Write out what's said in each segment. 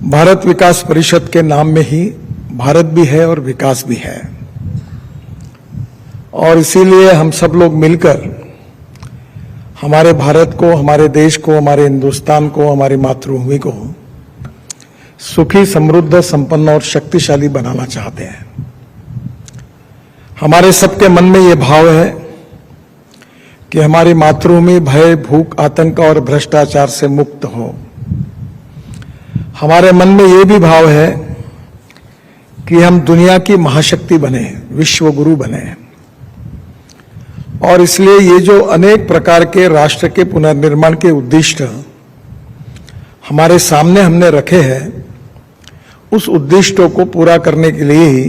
भारत विकास परिषद के नाम में ही भारत भी है और विकास भी है, और इसीलिए हम सब लोग मिलकर हमारे भारत को, हमारे देश को, हमारे हिंदुस्तान को, हमारी मातृभूमि को सुखी, समृद्ध, संपन्न और शक्तिशाली बनाना चाहते हैं। हमारे सबके मन में ये भाव है कि हमारी मातृभूमि भय, भूख, आतंक और भ्रष्टाचार से मुक्त हो। हमारे मन में ये भी भाव है कि हम दुनिया की महाशक्ति बने, विश्व गुरु बने, और इसलिए ये जो अनेक प्रकार के राष्ट्र के पुनर्निर्माण के उद्दिष्ट हमारे सामने हमने रखे हैं, उस उद्दिष्टों को पूरा करने के लिए ही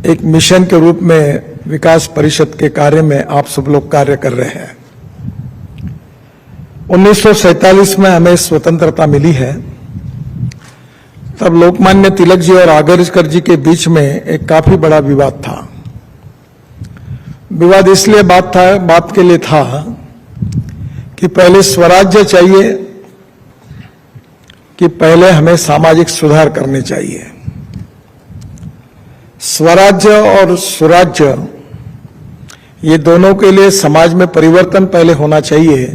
एक मिशन के रूप में विकास परिषद के कार्य में आप सब लोग कार्य कर रहे हैं। 1947 में हमें स्वतंत्रता मिली है। तब लोकमान्य तिलक जी और आगरकर जी के बीच में एक काफी बड़ा विवाद था। विवाद इसलिए बात के लिए था कि पहले स्वराज्य चाहिए कि पहले हमें सामाजिक सुधार करने चाहिए। स्वराज्य और सुराज्य, ये दोनों के लिए समाज में परिवर्तन पहले होना चाहिए,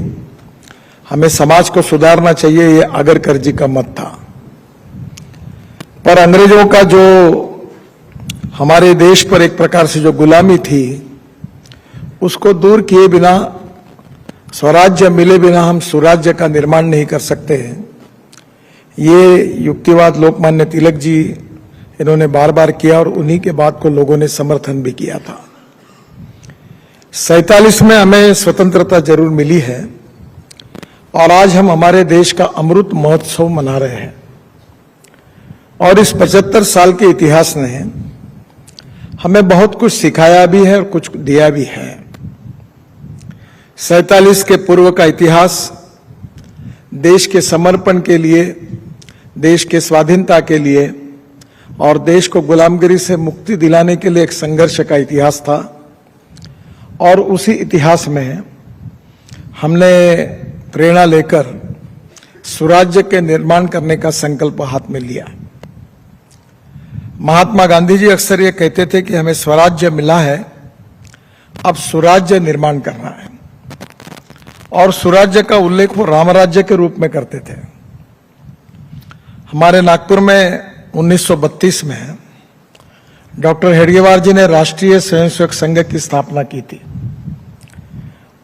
हमें समाज को सुधारना चाहिए, ये आगरकर जी का मत था। पर अंग्रेजों का जो हमारे देश पर एक प्रकार से जो गुलामी थी, उसको दूर किए बिना, स्वराज्य मिले बिना हम सुराज्य का निर्माण नहीं कर सकते। ये युक्तिवाद लोकमान्य तिलक जी इन्होंने बार बार किया और उन्हीं के बात को लोगों ने समर्थन भी किया था। 47 में हमें स्वतंत्रता जरूर मिली है, और आज हम हमारे देश का अमृत महोत्सव मना रहे हैं, और इस 75 साल के इतिहास ने हमें बहुत कुछ सिखाया भी है और कुछ दिया भी है। 47 के पूर्व का इतिहास देश के समर्पण के लिए, देश के स्वाधीनता के लिए और देश को गुलामगिरी से मुक्ति दिलाने के लिए एक संघर्ष का इतिहास था, और उसी इतिहास में हमने प्रेरणा लेकर सुराज्य के निर्माण करने का संकल्प हाथ में लिया। महात्मा गांधी जी अक्सर ये कहते थे कि हमें स्वराज्य मिला है, अब सुराज्य निर्माण करना है, और सुराज्य का उल्लेख वो रामराज्य के रूप में करते थे। हमारे नागपुर में 1932 में डॉक्टर हेडगेवार जी ने राष्ट्रीय स्वयंसेवक संघ की स्थापना की थी,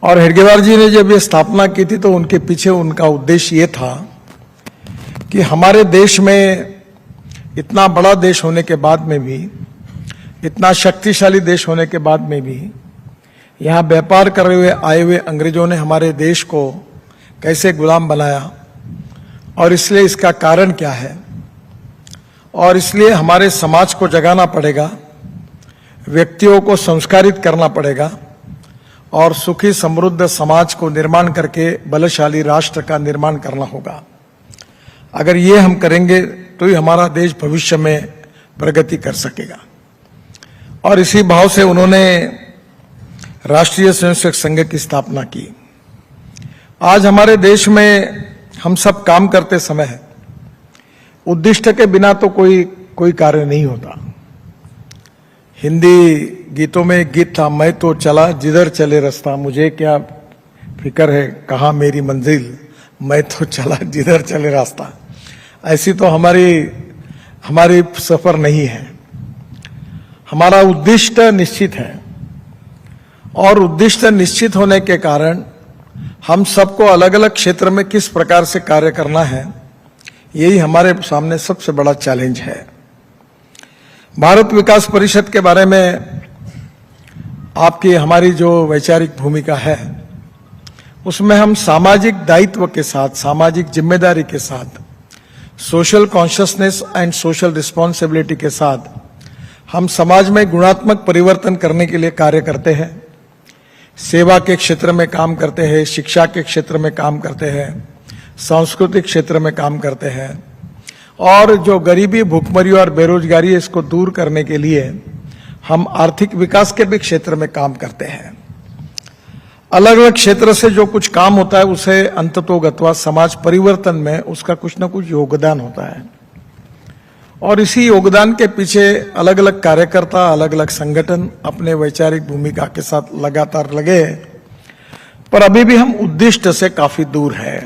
और हेडगेवार जी ने जब ये स्थापना की थी तो उनके पीछे उनका उद्देश्य ये था कि हमारे देश में, इतना बड़ा देश होने के बाद में भी, इतना शक्तिशाली देश होने के बाद में भी, यहाँ व्यापार कर रहे आए हुए अंग्रेजों ने हमारे देश को कैसे गुलाम बनाया, और इसलिए इसका कारण क्या है, और इसलिए हमारे समाज को जगाना पड़ेगा, व्यक्तियों को संस्कारित करना पड़ेगा, और सुखी समृद्ध समाज को निर्माण करके बलशाली राष्ट्र का निर्माण करना होगा। अगर ये हम करेंगे तो ही हमारा देश भविष्य में प्रगति कर सकेगा। और इसी भाव से उन्होंने राष्ट्रीय स्वयंसेवक संघ की स्थापना की। आज हमारे देश में हम सब काम करते समय उद्दिष्ट के बिना तो कोई कार्य नहीं होता। हिंदी गीतों में एक गीत था, मैं तो चला जिधर चले रास्ता, मुझे क्या फिक्र है कहाँ मेरी मंजिल, मैं तो चला जिधर चले रास्ता। ऐसी तो हमारी सफर नहीं है। हमारा उद्दिष्ट निश्चित है, और उद्दिष्ट निश्चित होने के कारण हम सबको अलग अलग क्षेत्र में किस प्रकार से कार्य करना है, यही हमारे सामने सबसे बड़ा चैलेंज है। भारत विकास परिषद के बारे में आपकी हमारी जो वैचारिक भूमिका है, उसमें हम सामाजिक दायित्व के साथ, सामाजिक जिम्मेदारी के साथ, social consciousness and social responsibility के साथ हम समाज में गुणात्मक परिवर्तन करने के लिए कार्य करते हैं। सेवा के क्षेत्र में काम करते हैं, शिक्षा के क्षेत्र में काम करते हैं, सांस्कृतिक क्षेत्र में काम करते हैं, और जो गरीबी, भूखमरी और बेरोजगारी है, इसको दूर करने के लिए हम आर्थिक विकास के भी क्षेत्र में काम करते हैं। अलग अलग क्षेत्र से जो कुछ काम होता है उसे अंततोगत्वा समाज परिवर्तन में उसका कुछ ना कुछ योगदान होता है, और इसी योगदान के पीछे अलग अलग कार्यकर्ता, अलग अलग संगठन अपने वैचारिक भूमिका के साथ लगातार लगे, पर अभी भी हम उद्दिष्ट से काफी दूर है।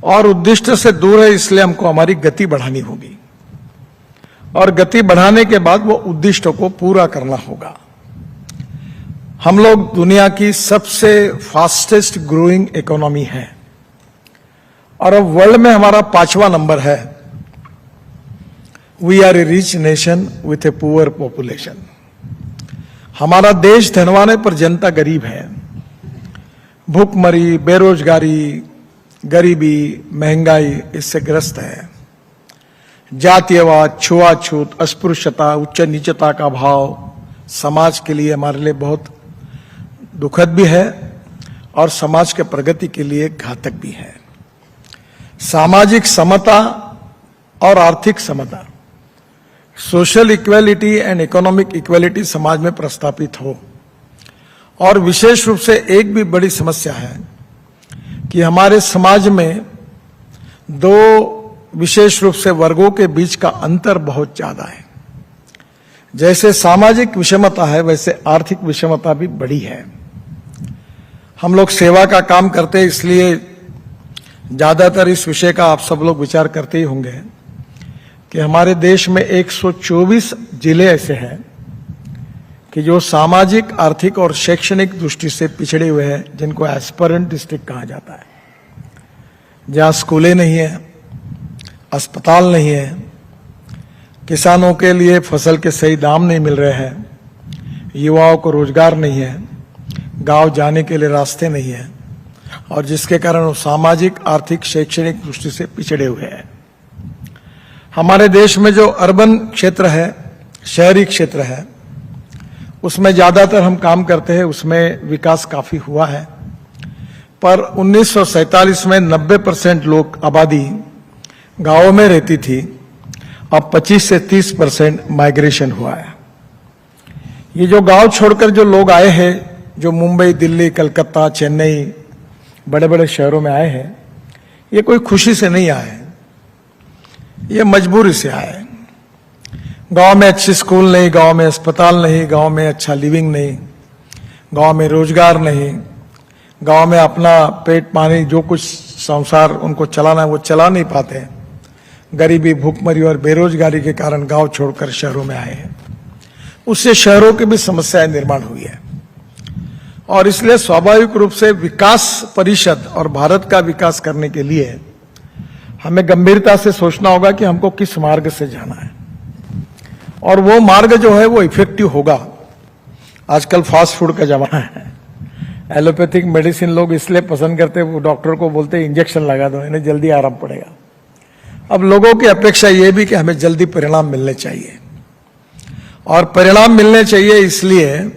और उद्दिष्ट से दूर है इसलिए हमको हमारी गति बढ़ानी होगी, और गति बढ़ाने के बाद वो उद्दिष्ट को पूरा करना होगा। हम लोग दुनिया की सबसे फास्टेस्ट ग्रोइंग इकोनॉमी है, और अब वर्ल्ड में हमारा 5वां नंबर है। We are a rich nation with a poor population. हमारा देश धनवान है पर जनता गरीब है। भूखमरी, बेरोजगारी, गरीबी, महंगाई इससे ग्रस्त है। जातीयवाद, छुआछूत, अस्पृश्यता, उच्च नीचता का भाव समाज के लिए, हमारे लिए बहुत दुखद भी है और समाज के प्रगति के लिए घातक भी है। सामाजिक समता और आर्थिक समता, social equality and economic equality समाज में प्रस्तापित हो। और विशेष रूप से एक भी बड़ी समस्या है कि हमारे समाज में दो विशेष रूप से वर्गों के बीच का अंतर बहुत ज्यादा है। जैसे सामाजिक विषमता है वैसे आर्थिक विषमता भी बड़ी है। हम लोग सेवा का काम करते हैं, इसलिए ज्यादातर इस विषय का आप सब लोग विचार करते ही होंगे कि हमारे देश में 124 जिले ऐसे हैं कि जो सामाजिक, आर्थिक और शैक्षणिक दृष्टि से पिछड़े हुए हैं, जिनको एस्पिरेंट डिस्ट्रिक्ट कहा जाता है, जहां स्कूलें नहीं है, अस्पताल नहीं है, किसानों के लिए फसल के सही दाम नहीं मिल रहे हैं, युवाओं को रोजगार नहीं है, गांव जाने के लिए रास्ते नहीं है, और जिसके कारण वो सामाजिक, आर्थिक, शैक्षणिक दृष्टि से पिछड़े हुए हैं। हमारे देश में जो अर्बन क्षेत्र है, शहरी क्षेत्र है, उसमें ज्यादातर हम काम करते हैं, उसमें विकास काफी हुआ है। पर 1947 में 90% लोग आबादी गांवों में रहती थी, अब 25 से 30% माइग्रेशन हुआ है। ये जो गांव छोड़कर जो लोग आए हैं, जो मुंबई, दिल्ली, कलकत्ता, चेन्नई, बड़े बड़े शहरों में आए हैं, ये कोई खुशी से नहीं आए, ये मजबूरी से आए। गांव में अच्छी स्कूल नहीं, गांव में अस्पताल नहीं, गांव में अच्छा लिविंग नहीं, गांव में रोजगार नहीं, गांव में अपना पेट पानी जो कुछ संसार उनको चलाना है वो चला नहीं पाते। गरीबी, भूखमरी और बेरोजगारी के कारण गांव छोड़कर शहरों में आए हैं। उससे शहरों की भी समस्याएं निर्माण हुई है, और इसलिए स्वाभाविक रूप से विकास परिषद और भारत का विकास करने के लिए हमें गंभीरता से सोचना होगा कि हमको किस मार्ग से जाना है, और वो मार्ग जो है वो इफेक्टिव होगा। आजकल फास्ट फूड का जमाना है, एलोपैथिक मेडिसिन लोग इसलिए पसंद करते हैं, वो डॉक्टर को बोलते हैं इंजेक्शन लगा दो, इन्हें जल्दी आराम पड़ेगा। अब लोगों की अपेक्षा ये भी कि हमें जल्दी परिणाम मिलने चाहिए, और परिणाम मिलने चाहिए इसलिए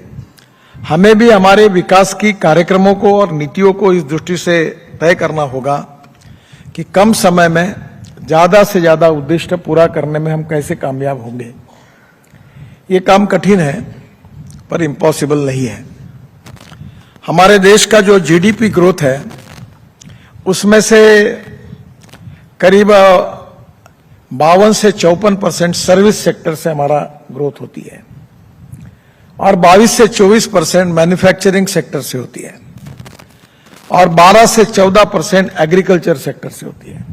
हमें भी हमारे विकास की कार्यक्रमों को और नीतियों को इस दृष्टि से तय करना होगा कि कम समय में ज्यादा से ज्यादा उद्देश्य पूरा करने में हम कैसे कामयाब होंगे। ये काम कठिन है पर इम्पॉसिबल नहीं है। हमारे देश का जो जीडीपी ग्रोथ है उसमें से करीब 52 से 54% सर्विस सेक्टर से हमारा ग्रोथ होती है, और 22 से 24% मैन्युफैक्चरिंग सेक्टर से होती है, और 12 से 14% एग्रीकल्चर सेक्टर से होती है।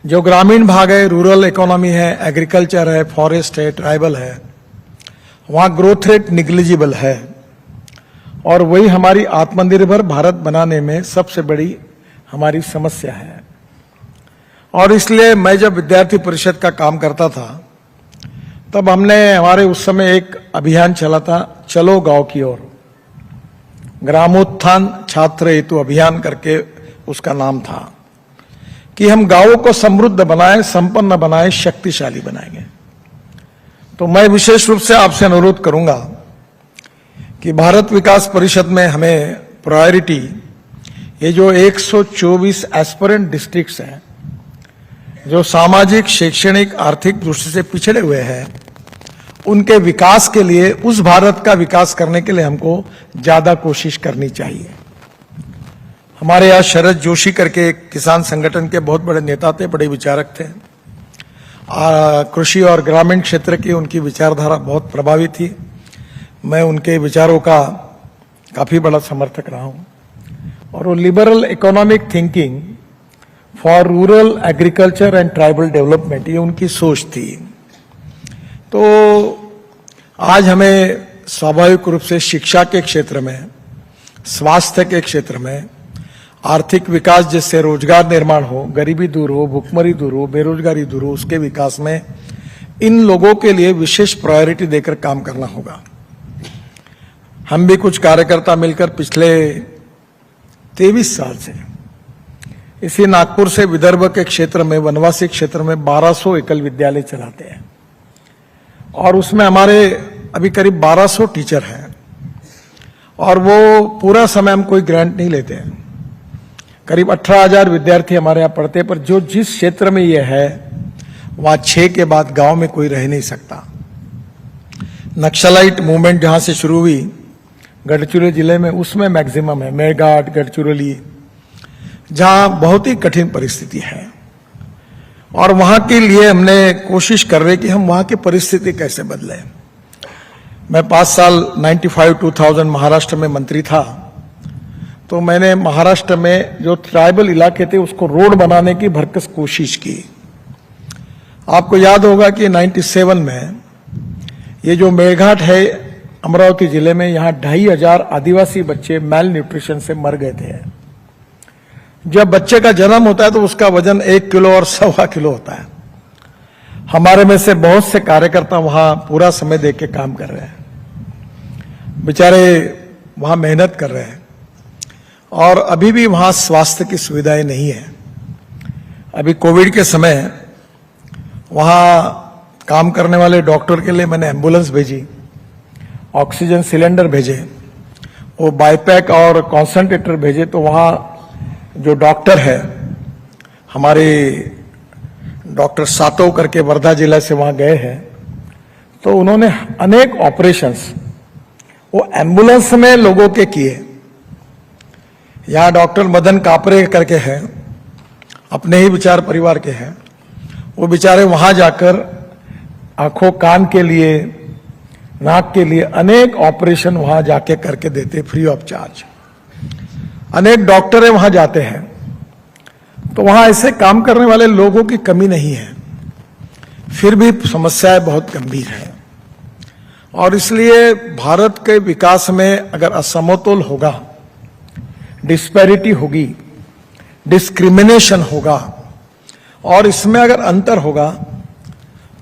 जो ग्रामीण भाग है, रूरल इकोनॉमी है, एग्रीकल्चर है, फॉरेस्ट है, ट्राइबल है, वहां ग्रोथ रेट निग्लिजिबल है, और वही हमारी आत्मनिर्भर भारत बनाने में सबसे बड़ी हमारी समस्या है। और इसलिए मैं जब विद्यार्थी परिषद का काम करता था तब हमने हमारे उस समय एक अभियान चला था, चलो गांव की ओर, ग्रामोत्थान छात्र हेतु अभियान करके उसका नाम था, कि हम गांवों को समृद्ध बनाएं, संपन्न बनाएं, शक्तिशाली बनाएंगे। तो मैं विशेष रूप से आपसे अनुरोध करूंगा कि भारत विकास परिषद में हमें प्रायोरिटी ये जो 124 एस्पिरेंट डिस्ट्रिक्ट्स हैं, जो सामाजिक, शैक्षणिक, आर्थिक दृष्टि से पिछड़े हुए हैं, उनके विकास के लिए, उस भारत का विकास करने के लिए हमको ज्यादा कोशिश करनी चाहिए। हमारे यहाँ शरद जोशी करके एक किसान संगठन के बहुत बड़े नेता थे, बड़े विचारक थे। कृषि और ग्रामीण क्षेत्र की उनकी विचारधारा बहुत प्रभावी थी। मैं उनके विचारों का काफी बड़ा समर्थक रहा हूं। और वो liberal economic thinking for rural agriculture and tribal development, ये उनकी सोच थी। तो आज हमें स्वाभाविक रूप से शिक्षा के क्षेत्र में, स्वास्थ्य के क्षेत्र में, आर्थिक विकास जिससे रोजगार निर्माण हो, गरीबी दूर हो, भुखमरी दूर हो, बेरोजगारी दूर हो, उसके विकास में इन लोगों के लिए विशेष प्रायोरिटी देकर काम करना होगा। हम भी कुछ कार्यकर्ता मिलकर पिछले 23 साल से इसी नागपुर से विदर्भ के क्षेत्र में, वनवासी क्षेत्र में 1200 एकल विद्यालय चलाते हैं और उसमें हमारे अभी करीब 1200 टीचर हैं और वो पूरा समय हम कोई ग्रांट नहीं लेते हैं। करीब 18,000 विद्यार्थी हमारे यहाँ पढ़ते हैं, पर जो जिस क्षेत्र में ये है वहां 6 के बाद गांव में कोई रह नहीं सकता। नक्सलाइट मूवमेंट जहां से शुरू हुई गढ़चिरौली जिले में, उसमें मैक्सिमम है। मेरघाट, गढ़चिरौली, जहां बहुत ही कठिन परिस्थिति है और वहां के लिए हमने कोशिश कर रहे कि हम वहां की परिस्थिति कैसे बदलें। मैं 5 साल 95-2000 महाराष्ट्र में मंत्री था, तो मैंने महाराष्ट्र में जो ट्राइबल इलाके थे उसको रोड बनाने की भरकस कोशिश की। आपको याद होगा कि 97 में ये जो मेरघाट है अमरावती जिले में, यहां 2500 आदिवासी बच्चे मैल न्यूट्रिशन से मर गए थे। जब बच्चे का जन्म होता है तो उसका वजन 1 किलो और 1.25 किलो होता है। हमारे में से बहुत से कार्यकर्ता वहां पूरा समय दे के काम कर रहे हैं, बेचारे वहां मेहनत कर रहे हैं और अभी भी वहां स्वास्थ्य की सुविधाएं नहीं है। अभी कोविड के समय वहां काम करने वाले डॉक्टर के लिए मैंने एम्बुलेंस भेजी, ऑक्सीजन सिलेंडर भेजे, वो बाईपैक और कॉन्सेंट्रेटर भेजे। तो वहां जो डॉक्टर है हमारे डॉक्टर सातव करके वर्धा जिला से वहां गए हैं, तो उन्होंने अनेक ऑपरेशंस वो एम्बुलेंस में लोगों के किए। यहां डॉक्टर मदन कापरे करके हैं, अपने ही विचार परिवार के हैं। वो बेचारे वहां जाकर आंखों कान के लिए, नाक के लिए अनेक ऑपरेशन वहां जाके करके देते फ्री ऑफ चार्ज। अनेक डॉक्टर वहां जाते हैं, तो वहां ऐसे काम करने वाले लोगों की कमी नहीं है, फिर भी समस्याएं बहुत गंभीर है। और इसलिए भारत के विकास में अगर असमतोल होगा, डिस्पैरिटी होगी, डिस्क्रिमिनेशन होगा और इसमें अगर अंतर होगा,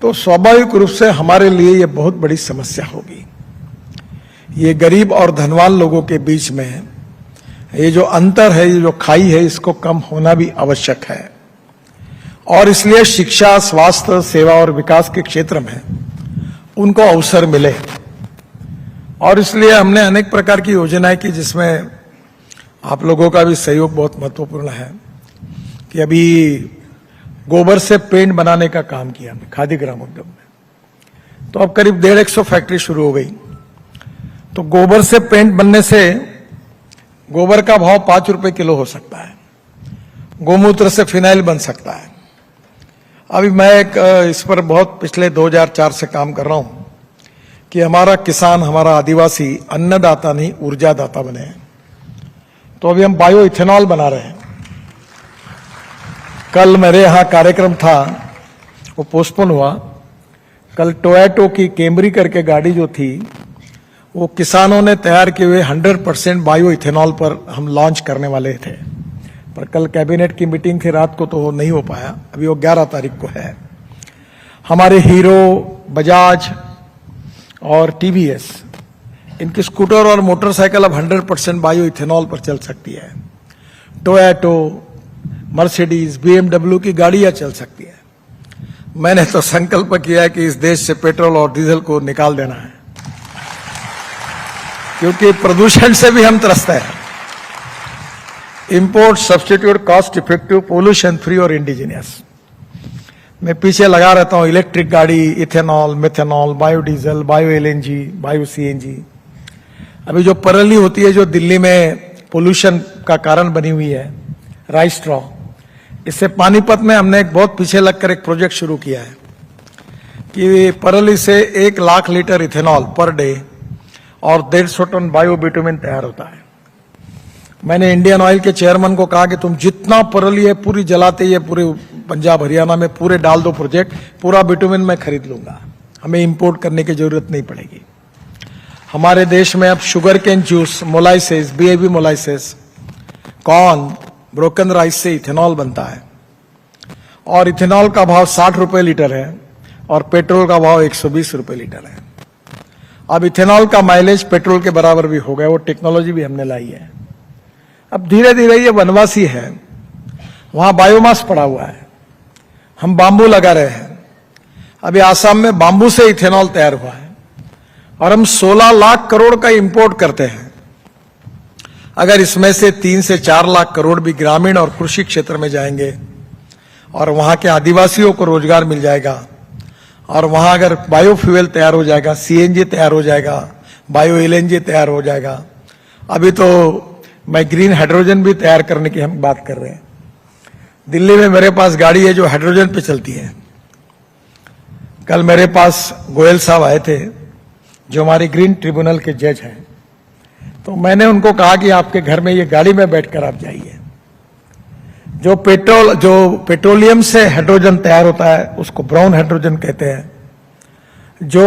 तो स्वाभाविक रूप से हमारे लिए यह बहुत बड़ी समस्या होगी। ये गरीब और धनवान लोगों के बीच में ये जो अंतर है, ये जो खाई है, इसको कम होना भी आवश्यक है। और इसलिए शिक्षा, स्वास्थ्य सेवा और विकास के क्षेत्र में उनको अवसर मिले। और इसलिए हमने अनेक प्रकार की योजनाएं की, जिसमें आप लोगों का भी सहयोग बहुत महत्वपूर्ण है। कि अभी गोबर से पेंट बनाने का काम किया हमने खादी ग्राम उद्योग में, तो अब करीब 150 फैक्ट्री शुरू हो गई। तो गोबर से पेंट बनने से गोबर का भाव 5 रुपए किलो हो सकता है, गोमूत्र से फिनाइल बन सकता है। अभी मैं इस पर बहुत पिछले 2004 से काम कर रहा हूं कि हमारा किसान, हमारा आदिवासी अन्नदाता नहीं ऊर्जादाता बने। तो अभी हम बायो इथेनॉल बना रहे हैं। कल मेरे यहां कार्यक्रम था, वो पोस्टपोन हुआ। कल टोयोटो की कैमरी करके गाड़ी जो थी, वो किसानों ने तैयार किए हुए 100% बायो इथेनॉल पर हम लॉन्च करने वाले थे, पर कल कैबिनेट की मीटिंग थी रात को, तो वो नहीं हो पाया। अभी वो 11 तारीख को है। हमारे हीरो, बजाज और टीवीएस, इनकी स्कूटर और मोटरसाइकिल अब 100% बायो इथेनॉल पर चल सकती है। टोयोटो, मर्सिडीज, बीएमडब्ल्यू की गाड़ियां चल सकती है। मैंने तो संकल्प किया है कि इस देश से पेट्रोल और डीजल को निकाल देना है, क्योंकि प्रदूषण से भी हम त्रस्त हैं। Import, substitute, cost effective, pollution free और इंडिजिनियस। मैं पीछे लगा रहता हूं इलेक्ट्रिक गाड़ी, ethanol, methanol, biodiesel, bio LNG, bio CNG. अभी जो परली होती है जो दिल्ली में पोल्यूशन का कारण बनी हुई है, राइस स्ट्रॉ, इससे पानीपत में हमने एक बहुत पीछे लगकर एक प्रोजेक्ट शुरू किया है कि परली से 1 lakh litre ethanol per day और 150 टन बायो बिटुमिन तैयार होता है। मैंने इंडियन ऑयल के चेयरमैन को कहा कि तुम जितना परली है पूरी जलाते ही पूरे पंजाब हरियाणा में पूरे डाल दो प्रोजेक्ट, पूरा बिटुमिन मैं खरीद लूंगा, हमें इंपोर्ट करने की जरूरत नहीं पड़ेगी। हमारे देश में अब शुगर केन जूस, मोलाइसेस, बीएबी मोलाइसेस, कॉर्न, ब्रोकन राइस से इथेनॉल बनता है और इथेनॉल का भाव 60 रुपए लीटर है और पेट्रोल का भाव 120 रुपए लीटर है। अब इथेनॉल का माइलेज पेट्रोल के बराबर भी हो गया, वो टेक्नोलॉजी भी हमने लाई है। अब धीरे धीरे ये वनवासी है, वहां बायोमास पड़ा हुआ है, हम बांबू लगा रहे हैं। अभी आसाम में बांबू से इथेनॉल तैयार हुआ है और हम 16 लाख करोड़ का इंपोर्ट करते हैं। अगर इसमें से 3 से 4 लाख करोड़ भी ग्रामीण और कृषि क्षेत्र में जाएंगे और वहां के आदिवासियों को रोजगार मिल जाएगा और वहां अगर बायोफ्यूल तैयार हो जाएगा, सीएनजी तैयार हो जाएगा, बायो एलएनजी तैयार हो जाएगा। अभी तो मैं ग्रीन हाइड्रोजन भी तैयार करने की हम बात कर रहे हैं। दिल्ली में मेरे पास गाड़ी है जो हाइड्रोजन पे चलती है। कल मेरे पास गोयल साहब आए थे जो हमारी ग्रीन ट्रिब्यूनल के जज हैं, तो मैंने उनको कहा कि आपके घर में ये गाड़ी में बैठकर आप जाइए। जो पेट्रोलियम से हाइड्रोजन तैयार होता है उसको ब्राउन हाइड्रोजन कहते हैं। जो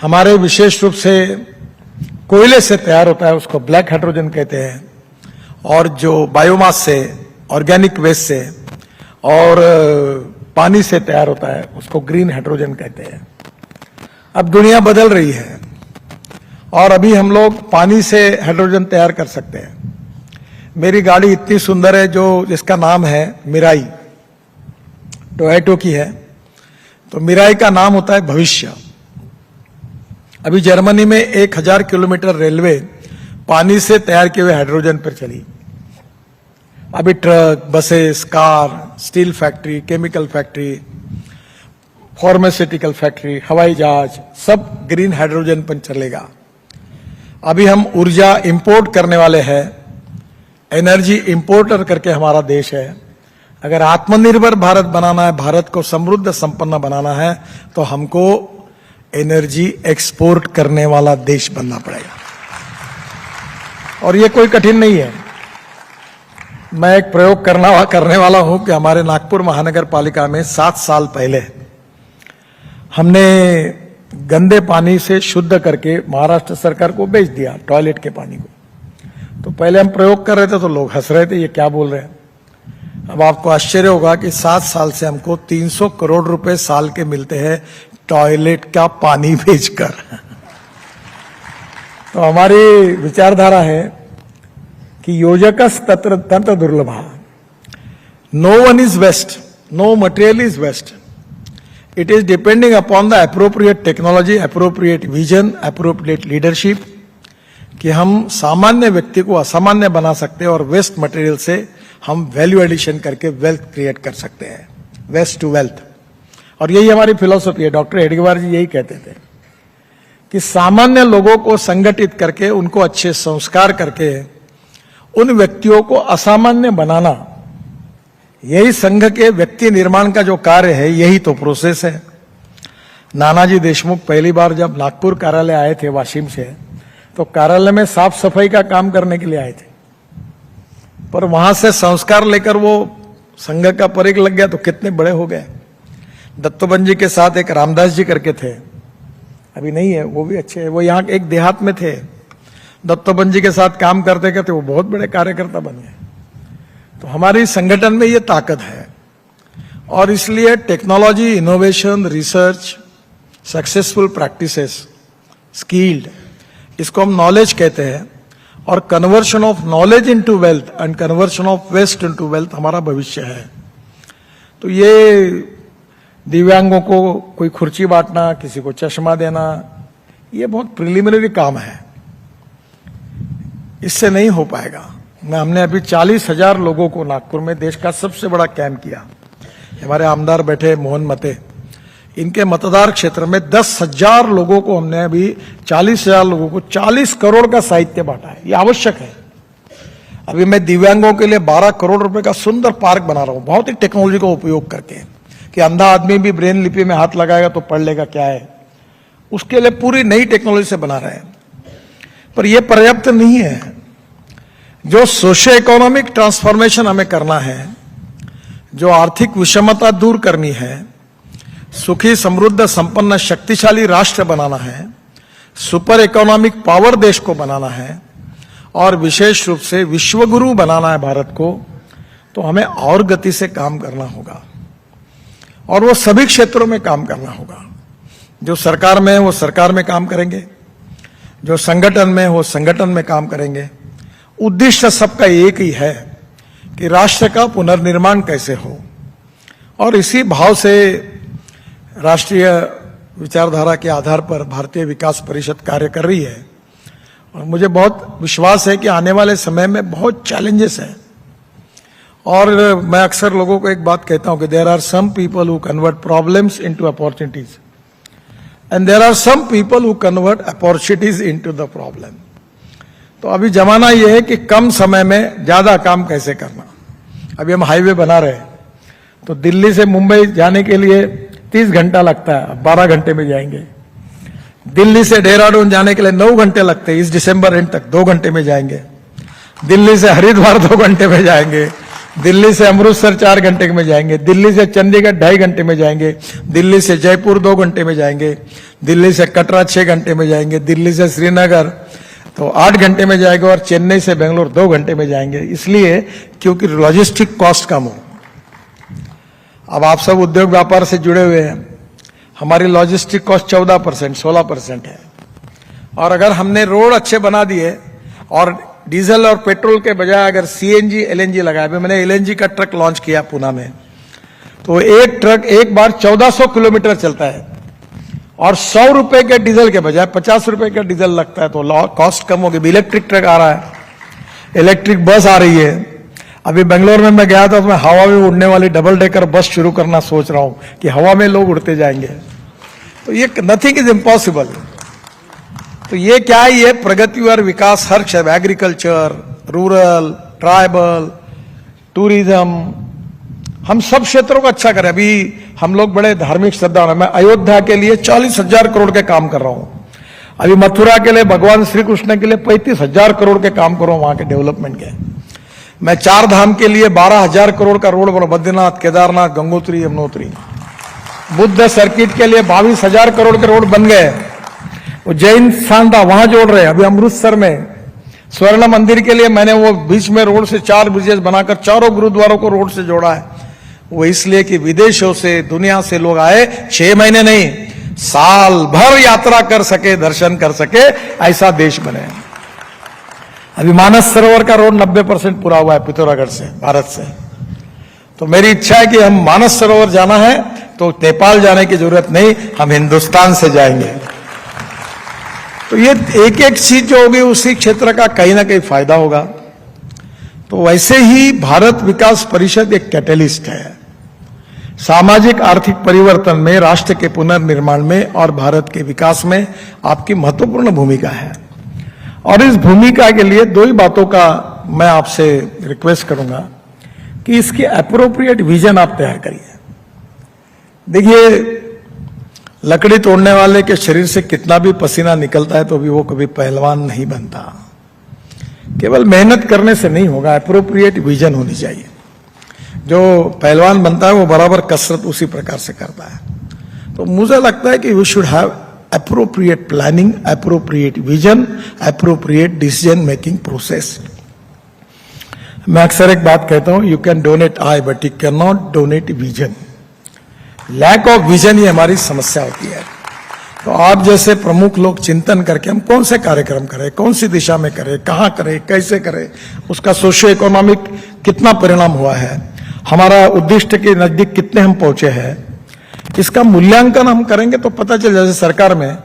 हमारे विशेष रूप से कोयले से तैयार होता है उसको ब्लैक हाइड्रोजन कहते हैं और जो बायोमास से, ऑर्गेनिक वेस्ट से और पानी से तैयार होता है उसको ग्रीन हाइड्रोजन कहते हैं। अब दुनिया बदल रही है और अभी हम लोग पानी से हाइड्रोजन तैयार कर सकते हैं। मेरी गाड़ी इतनी सुंदर है जो जिसका नाम है मिराई, टोयोटा की है, तो मिराई का नाम होता है भविष्य। अभी जर्मनी में 1000 किलोमीटर रेलवे पानी से तैयार किए हुए हाइड्रोजन पर चली। अभी truck, buses, car, steel factory, chemical factory, pharmaceutical factory, हवाई जहाज सब ग्रीन हाइड्रोजन पर चलेगा। अभी हम ऊर्जा इंपोर्ट करने वाले हैं, एनर्जी इंपोर्टर करके हमारा देश है। अगर आत्मनिर्भर भारत बनाना है, भारत को समृद्ध संपन्न बनाना है, तो हमको एनर्जी एक्सपोर्ट करने वाला देश बनना पड़ेगा और ये कोई कठिन नहीं है। मैं एक प्रयोग करने वाला हूं कि हमारे नागपुर महानगर पालिका में 7 साल पहले हमने गंदे पानी से शुद्ध करके महाराष्ट्र सरकार को बेच दिया, टॉयलेट के पानी को। तो पहले हम प्रयोग कर रहे थे तो लोग हंस रहे थे, ये क्या बोल रहे हैं। अब आपको आश्चर्य होगा कि 7 साल से हमको 300 करोड़ रुपए साल के मिलते हैं टॉयलेट का पानी बेचकर। तो हमारी विचारधारा है कि योजकस तंत्र दुर्लभा, no one is waste, no material is waste, it is depending upon the appropriate technology, appropriate vision, appropriate leadership, कि हम सामान्य व्यक्ति को असामान्य बना सकते हैं और वेस्ट मटेरियल से हम वैल्यू एडिशन करके वेल्थ क्रिएट कर सकते हैं, वेस्ट टू वेल्थ। और यही हमारी फिलॉसफी है। डॉक्टर हेडगेवार जी यही कहते थे कि सामान्य लोगों को संगठित करके, उनको अच्छे संस्कार करके, उन व्यक्तियों को असामान्य बनाना, यही संघ के व्यक्ति निर्माण का जो कार्य है, यही तो प्रोसेस है। नानाजी देशमुख पहली बार जब नागपुर कार्यालय आए थे वाशिम से, तो कार्यालय में साफ सफाई का काम करने के लिए आए थे, पर वहां से संस्कार लेकर वो संघ का परिग लग गया तो कितने बड़े हो गए। दत्तोबन जी के साथ एक रामदास जी करके थे, अभी नहीं है, वो भी अच्छे हैं, वो यहाँ एक देहात में थे। दत्तोबन जी के साथ काम करते करते वो बहुत बड़े कार्यकर्ता बन गए। तो हमारी संगठन में ये ताकत है और इसलिए technology, innovation, research, successful practices, skilled, इसको हम नॉलेज कहते हैं, और conversion of knowledge into wealth and conversion of waste into wealth हमारा भविष्य है। तो ये दिव्यांगों को कोई खुर्ची बांटना, किसी को चश्मा देना, ये बहुत प्रिलिमिनरी काम है, इससे नहीं हो पाएगा। हमने अभी 40,000 लोगों को नागपुर में, देश का सबसे बड़ा कैंप किया, हमारे आमदार बैठे मोहन मते, इनके मतदार क्षेत्र में 10,000 लोगों को हमने अभी 40,000 लोगों को 40 करोड़ का साहित्य बांटा है। ये आवश्यक है। अभी मैं दिव्यांगों के लिए 12 करोड़ रुपए का सुंदर पार्क बना रहा हूं, बहुत ही टेक्नोलॉजी का उपयोग करके, कि अंधा आदमी भी ब्रेन लिपि में हाथ लगाएगा तो पढ़ लेगा क्या है, उसके लिए पूरी नई टेक्नोलॉजी से बना रहे हैं। पर यह पर्याप्त नहीं है। जो सोशियो इकोनॉमिक ट्रांसफॉर्मेशन हमें करना है, जो आर्थिक विषमता दूर करनी है, सुखी समृद्ध संपन्न शक्तिशाली राष्ट्र बनाना है, सुपर इकोनॉमिक पावर देश को बनाना है और विशेष रूप से विश्वगुरु बनाना है भारत को, तो हमें और गति से काम करना होगा और वो सभी क्षेत्रों में काम करना होगा। जो सरकार में है वो सरकार में काम करेंगे, जो संगठन में है वो संगठन में काम करेंगे। उद्देश्य सबका एक ही है कि राष्ट्र का पुनर्निर्माण कैसे हो, और इसी भाव से राष्ट्रीय विचारधारा के आधार पर भारतीय विकास परिषद कार्य कर रही है। और मुझे बहुत विश्वास है कि आने वाले समय में बहुत चैलेंजेस हैं। और मैं अक्सर लोगों को एक बात कहता हूं कि there are some people who convert problems into opportunities and there are some people who convert opportunities into the problem. तो अभी जमाना यह है कि कम समय में ज्यादा काम कैसे करना। अभी हम हाईवे बना रहे हैं, तो दिल्ली से मुंबई जाने के लिए 30 घंटा लगता है, 12 घंटे में जाएंगे। दिल्ली से देहरादून जाने के लिए 9 घंटे लगते हैं, इस दिसंबर एंड तक 2 घंटे में जाएंगे। दिल्ली से हरिद्वार 2 घंटे में जाएंगे। दिल्ली से अमृतसर 4 घंटे में जाएंगे। दिल्ली से चंडीगढ़ 2.5 घंटे में जाएंगे। दिल्ली से जयपुर 2 घंटे में जाएंगे। दिल्ली से कटरा 6 घंटे में जाएंगे। दिल्ली से श्रीनगर तो 8 घंटे में जाएगा और चेन्नई से बेंगलोर 2 घंटे में जाएंगे। इसलिए क्योंकि लॉजिस्टिक कॉस्ट कम हो। अब आप सब उद्योग व्यापार से जुड़े हुए हैं, हमारी लॉजिस्टिक कॉस्ट 14%, 16% है। और अगर हमने रोड अच्छे बना दिए और डीजल और पेट्रोल के बजाय अगर सीएनजी एलएनजी लगाया, मैंने एलएनजी का ट्रक लॉन्च किया पूना में, तो एक ट्रक एक बार 1400 किलोमीटर चलता है और 100 रुपए के डीजल के बजाय 50 रुपए का डीजल लगता है, तो कॉस्ट कम होगी। इलेक्ट्रिक ट्रक आ रहा है, इलेक्ट्रिक बस आ रही है। अभी बेंगलोर में मैं गया था, तो मैं हवा में उड़ने वाली डबल डेकर बस शुरू करना सोच रहा हूं कि हवा में लोग उड़ते जाएंगे। तो ये नथिंग इज इम्पॉसिबल। तो ये क्या है, ये प्रगति और विकास हर क्षेत्र, एग्रीकल्चर, रूरल, ट्राइबल, टूरिज्म, हम सब क्षेत्रों को अच्छा करें। अभी हम लोग बड़े धार्मिक श्रद्धा हैं। मैं अयोध्या के लिए 40,000 करोड़ के काम कर रहा हूं। अभी मथुरा के लिए भगवान श्री कृष्ण के लिए 35,000 करोड़ के काम कर रहा हूं, वहां के डेवलपमेंट के। मैं 4 धाम के लिए 12,000 करोड़ का रोड बना, बद्रीनाथ, केदारनाथ, गंगोत्री, यमुनोत्री। बुद्ध सर्किट के लिए 22,000 करोड़ के रोड बन गए। वो जैन स्थान था, वहां जोड़ रहे हैं। अभी अमृतसर में स्वर्ण मंदिर के लिए मैंने वो बीच में रोड से 4 ब्रिजेस बनाकर चारों गुरुद्वारों को रोड से जोड़ा है। वो इसलिए कि विदेशों से, दुनिया से लोग आए, 6 महीने नहीं, साल भर यात्रा कर सके, दर्शन कर सके, ऐसा देश बने। अभी मानस सरोवर का रोड 90% पूरा हुआ है पिथौरागढ़ से, भारत से। तो मेरी इच्छा है कि हम मानस सरोवर जाना है तो नेपाल जाने की जरूरत नहीं, हम हिंदुस्तान से जाएंगे। तो ये एक एक चीज जो होगी उसी क्षेत्र का कहीं ना कहीं फायदा होगा। तो वैसे ही भारत विकास परिषद एक कैटलिस्ट है सामाजिक आर्थिक परिवर्तन में, राष्ट्र के पुनर्निर्माण में और भारत के विकास में आपकी महत्वपूर्ण भूमिका है। और इस भूमिका के लिए 2 ही बातों का मैं आपसे रिक्वेस्ट करूंगा कि इसकी एप्रोप्रिएट विजन आप तैयार करिए। देखिए, लकड़ी तोड़ने वाले के शरीर से कितना भी पसीना निकलता है तो भी वो कभी पहलवान नहीं बनता। केवल मेहनत करने से नहीं होगा, एप्रोप्रिएट विजन होनी चाहिए। जो पहलवान बनता है वो बराबर कसरत उसी प्रकार से करता है। तो मुझे लगता है कि we should have appropriate planning, appropriate vision, appropriate decision making process. मैं अक्सर एक बात कहता हूं, you can donate eye but you can not donate vision. Lack of vision ही हमारी समस्या होती है। तो आप जैसे प्रमुख लोग चिंतन करके हम कौन से कार्यक्रम करें, कौन सी दिशा में करें, कहां करें, कैसे करें, उसका सोशियो इकोनॉमिक कितना परिणाम हुआ है, हमारा उद्दिष्ट के नजदीक कितने हम पहुंचे हैं, इसका मूल्यांकन हम करेंगे तो पता चल। जैसे सरकार में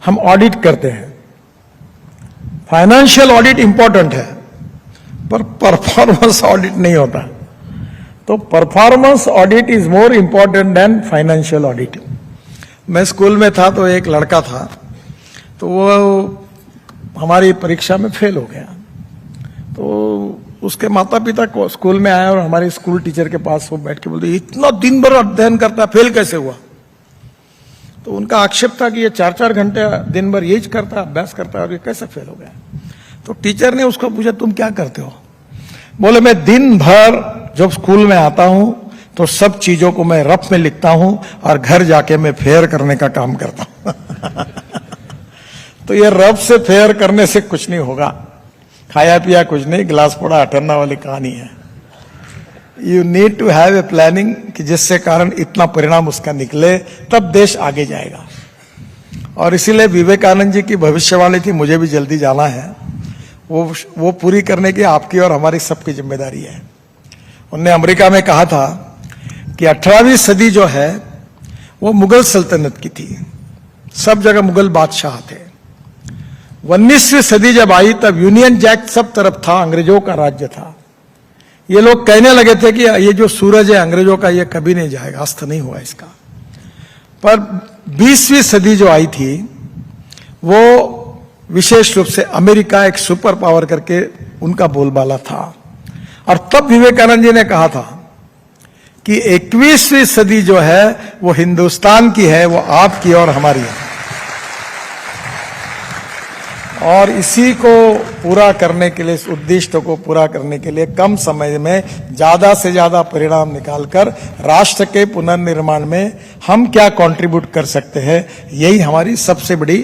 हम ऑडिट करते हैं, फाइनेंशियल ऑडिट इंपॉर्टेंट है पर परफॉर्मेंस ऑडिट नहीं होता। तो performance audit is more important then financial audit. मैं स्कूल में था तो एक लड़का था, तो वो हमारी परीक्षा में फेल हो गया। तो उसके माता पिता को स्कूल में आए और हमारे स्कूल टीचर के पास वो बैठ के बोलते, इतना दिन भर अध्ययन करता, फेल कैसे हुआ? तो उनका आक्षेप था कि ये 4-4 घंटे दिन भर यही करता, अभ्यास करता, और ये कैसे फेल हो गया? तो टीचर ने उसको पूछा, तुम क्या करते हो? बोले, मैं दिन भर जब स्कूल में आता हूं तो सब चीजों को मैं रफ में लिखता हूं और घर जाके मैं फेयर करने का काम करता हूं। तो ये रफ से फेयर करने से कुछ नहीं होगा, खाया पिया कुछ नहीं, गिलास पड़ा अटरना वाली कहानी है। You need to have a planning कि जिससे कारण इतना परिणाम उसका निकले, तब देश आगे जाएगा। और इसीलिए विवेकानंद जी की भविष्यवाणी थी, मुझे भी जल्दी जाना है, वो पूरी करने की आपकी और हमारी सबकी जिम्मेदारी है। उन्होंने अमेरिका में कहा था कि 18वीं सदी जो है वो मुगल सल्तनत की थी, सब जगह मुगल बादशाह थे। 19वीं सदी जब आई तब यूनियन जैक सब तरफ था, अंग्रेजों का राज्य था। ये लोग कहने लगे थे कि ये जो सूरज है अंग्रेजों का, ये कभी नहीं जाएगा, अस्त नहीं हुआ इसका। पर 20वीं सदी जो आई थी वो विशेष रूप से अमेरिका एक सुपर पावर करके उनका बोलबाला था। और तब विवेकानंद जी ने कहा था कि 21वीं सदी जो है वो हिंदुस्तान की है, वो आपकी और हमारी है। और इसी को पूरा करने के लिए, इस उद्देश्य को पूरा करने के लिए कम समय में ज्यादा से ज्यादा परिणाम निकालकर राष्ट्र के पुनर्निर्माण में हम क्या कंट्रीब्यूट कर सकते हैं, यही हमारी सबसे बड़ी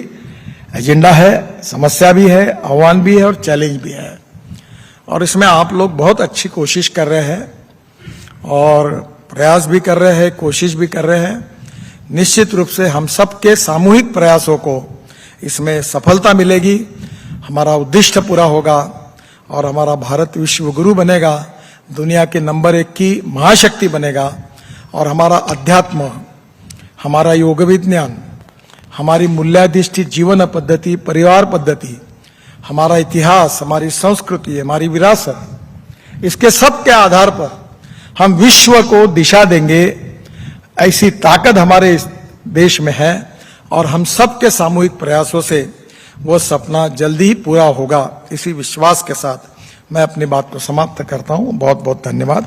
एजेंडा है। समस्या भी है, आह्वान भी है और चैलेंज भी है। और इसमें आप लोग बहुत अच्छी कोशिश कर रहे हैं और प्रयास भी कर रहे हैं, कोशिश भी कर रहे हैं। निश्चित रूप से हम सबके सामूहिक प्रयासों को इसमें सफलता मिलेगी, हमारा उद्देश्य पूरा होगा और हमारा भारत विश्व गुरु बनेगा, दुनिया के नंबर 1 की महाशक्ति बनेगा। और हमारा अध्यात्म, हमारा योग विज्ञान, हमारी मूल्याधिष्ठित जीवन पद्धति, परिवार पद्धति, हमारा इतिहास, हमारी संस्कृति, हमारी विरासत, इसके सब के आधार पर हम विश्व को दिशा देंगे। ऐसी ताकत हमारे इस देश में है और हम सबके सामूहिक प्रयासों से वो सपना जल्दी ही पूरा होगा। इसी विश्वास के साथ मैं अपनी बात को समाप्त करता हूं। बहुत बहुत धन्यवाद।